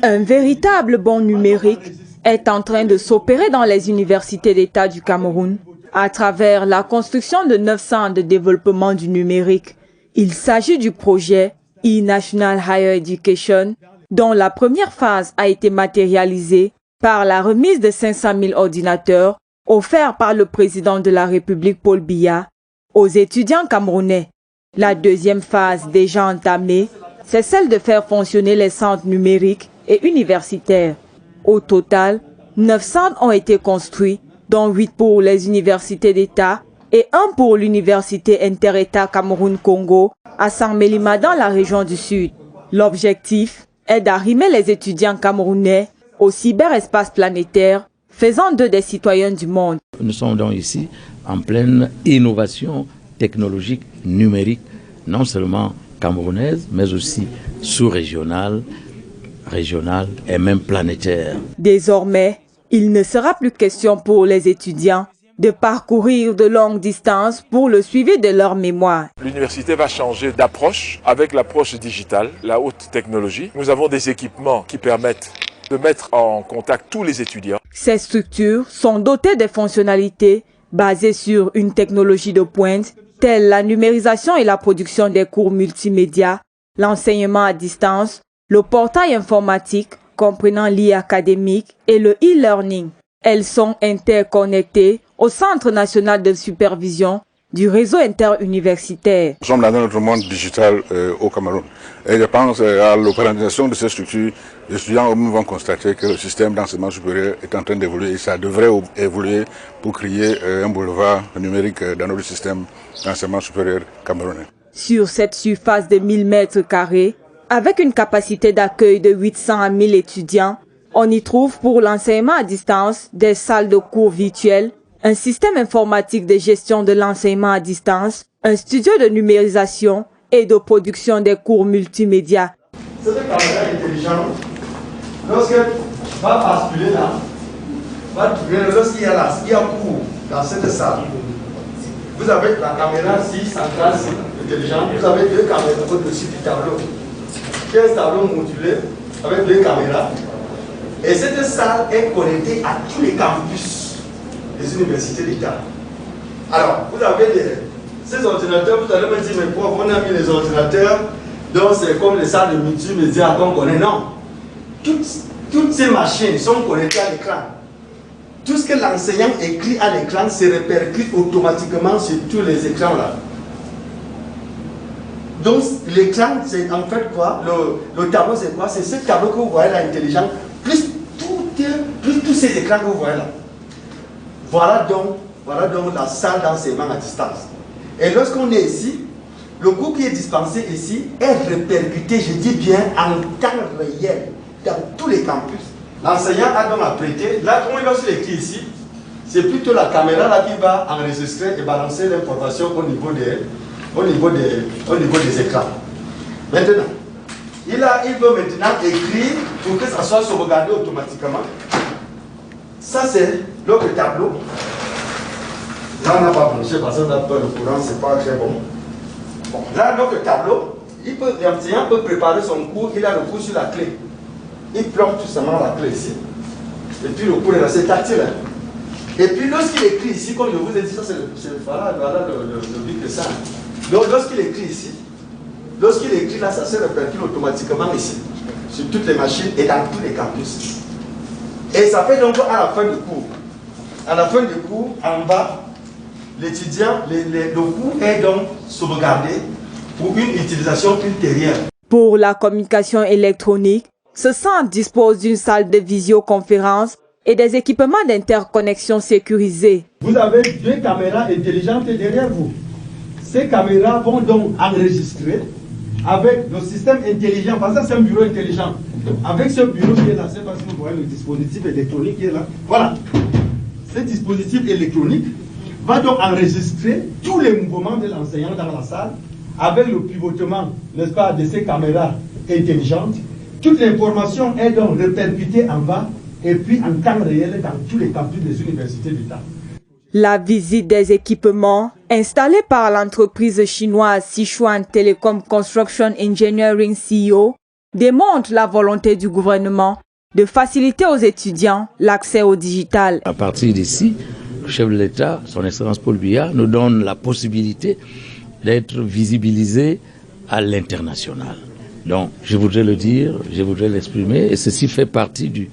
Un véritable bond numérique est en train de s'opérer dans les universités d'État du Cameroun à travers la construction de 9 centres de développement du numérique. Il s'agit du projet e-National Higher Education, dont la première phase a été matérialisée par la remise de 500 000 ordinateurs offerts par le président de la République Paul Biya aux étudiants camerounais. La deuxième phase déjà entamée, c'est celle de faire fonctionner les centres numériques et universitaires. Au total, 9 centres ont été construits, dont 8 pour les universités d'État et 1 pour l'université Inter-État Cameroun-Congo à Saint-Mélima dans la région du Sud. L'objectif est d'arrimer les étudiants camerounais au cyberespace planétaire, faisant d'eux des citoyens du monde. Nous sommes donc ici en pleine innovation technologique numérique, non seulement camerounaise, mais aussi sous-régionale, régionale et même planétaire. Désormais, il ne sera plus question pour les étudiants de parcourir de longues distances pour le suivi de leur mémoire. L'université va changer d'approche avec l'approche digitale, la haute technologie. Nous avons des équipements qui permettent de mettre en contact tous les étudiants. Ces structures sont dotées de fonctionnalités basées sur une technologie de pointe, telle la numérisation et la production des cours multimédia, l'enseignement à distance, le portail informatique comprenant l'e-académique et le e-learning. Elles sont interconnectées au Centre national de supervision du réseau interuniversitaire. Nous sommes dans notre monde digital au Cameroun. Et je pense à l'opéralisation de ces structures, les étudiants vont constater que le système d'enseignement supérieur est en train d'évoluer et ça devrait évoluer pour créer un boulevard numérique dans notre système d'enseignement supérieur camerounais. Sur cette surface de 1000 mètres carrés, avec une capacité d'accueil de 800 à 1000 étudiants, on y trouve pour l'enseignement à distance des salles de cours virtuelles, un système informatique de gestion de l'enseignement à distance, un studio de numérisation et de production des cours multimédia. Cette caméra intelligente, lorsqu'elle va basculer là, lorsqu'il y a cours dans cette salle, vous avez la caméra 6 centrale intelligente, vous avez 2 caméras au-dessus du tableau. Qui est un tableau modulé avec 2 caméras. Et cette salle est connectée à tous les campus des universités d'État. Alors, vous avez ces ordinateurs, vous allez me dire, mais pourquoi on a mis les ordinateurs, donc c'est comme les salles de multimédia qu'on connaît. Non. Toutes ces machines sont connectées à l'écran. Tout ce que l'enseignant écrit à l'écran se répercute automatiquement sur tous les écrans là. Donc l'écran, c'est en fait quoi? Le tableau, c'est quoi? C'est ce tableau que vous voyez là, intelligent, plus tous ces écrans que vous voyez là. Voilà donc la salle d'enseignement à distance. Et lorsqu'on est ici, le cours qui est dispensé ici est répercuté, je dis bien, en temps réel, dans tous les campus. L'enseignant a donc apprêté, là, lorsqu'il écrit ici, c'est plutôt la caméra là qui va enregistrer et balancer l'information au niveau des écrans. Maintenant, il veut maintenant écrire pour que ça soit sauvegardé automatiquement. Ça, c'est l'autre tableau. Là, on n'a pas branché parce qu'on a peur le courant, c'est pas très bon. Là, l'autre tableau, l'enseignant peut préparer son cours, il a le cours sur la clé. Il plante tout simplement la clé ici. Et puis le cours est là, c'est tactile. Et puis lorsqu'il écrit ici, comme je vous ai dit, ça c'est voilà le but de ça. Donc lorsqu'il écrit ici, là, ça se répercute automatiquement ici, sur toutes les machines et dans tous les campus. Et ça fait donc à la fin du cours. À la fin du cours, en bas, l'étudiant, le cours est donc sauvegardé pour une utilisation ultérieure. Pour la communication électronique, ce centre dispose d'une salle de visioconférence et des équipements d'interconnexion sécurisés. Vous avez 2 caméras intelligentes derrière vous. Ces caméras vont donc enregistrer avec le système intelligent, parce que c'est un bureau intelligent. Avec ce bureau qui est là, c'est parce que vous voyez le dispositif électronique qui est là. Voilà. Ce dispositif électronique va donc enregistrer tous les mouvements de l'enseignant dans la salle avec le pivotement, n'est-ce pas, de ces caméras intelligentes. Toute l'information est donc répercutée en bas et puis en temps réel dans tous les campus des universités d'État. La visite des équipements installés par l'entreprise chinoise Sichuan Telecom Construction Engineering CEO démontre la volonté du gouvernement de faciliter aux étudiants l'accès au digital. À partir d'ici, le chef de l'État, son Excellence Paul Biya, nous donne la possibilité d'être visibilisé à l'international. Donc, je voudrais le dire, je voudrais l'exprimer, et ceci fait partie du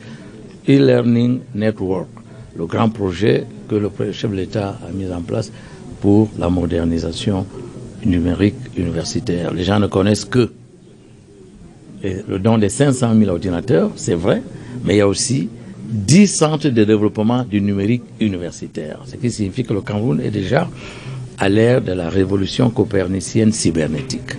e-learning network, le grand projet que le chef de l'État a mis en place pour la modernisation numérique universitaire. Les gens ne connaissent que le don des 500 000 ordinateurs, c'est vrai, mais il y a aussi 10 centres de développement du numérique universitaire, ce qui signifie que le Cameroun est déjà à l'ère de la révolution copernicienne cybernétique.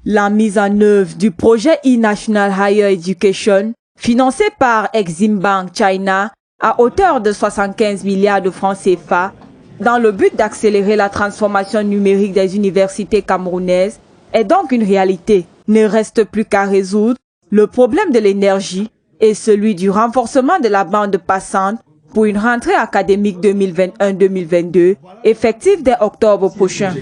La mise en œuvre du projet e-National Higher Education, financé par Exim Bank China, à hauteur de 75 milliards de francs CFA, dans le but d'accélérer la transformation numérique des universités camerounaises, est donc une réalité. Ne reste plus qu'à résoudre le problème de l'énergie et celui du renforcement de la bande passante pour une rentrée académique 2021-2022 effective dès octobre prochain.